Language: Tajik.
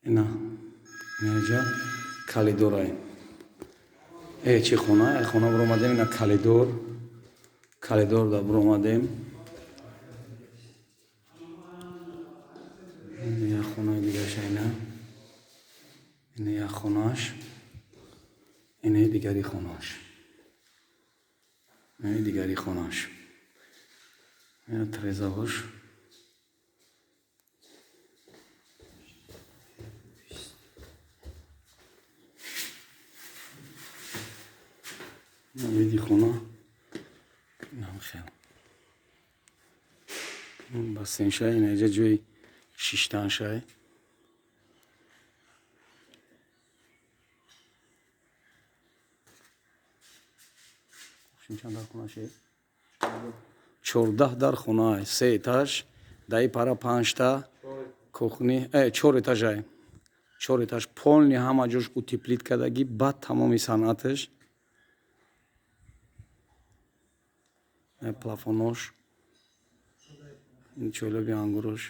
اینا اینجا کالیدورای چی خونه خونه برآمدیم اینا کالیدور دا برآمدیم این خونه دیگه اینا این یک خونه‌اش این دیگری خونه‌اش این دیگری خونه‌اش این ترزاهوش ویدی خونه اینم خیلی بس این شای اینجا جوی شیشتن شای چند در خونه شای 14 در خونه 3 etaş دایی پارا 5 تا кухни 4 этажай 4 этаж полный ҳама ҷош утеплит кардагӣ баъд тамоми санъаташ плафонош чӯлоби ангурош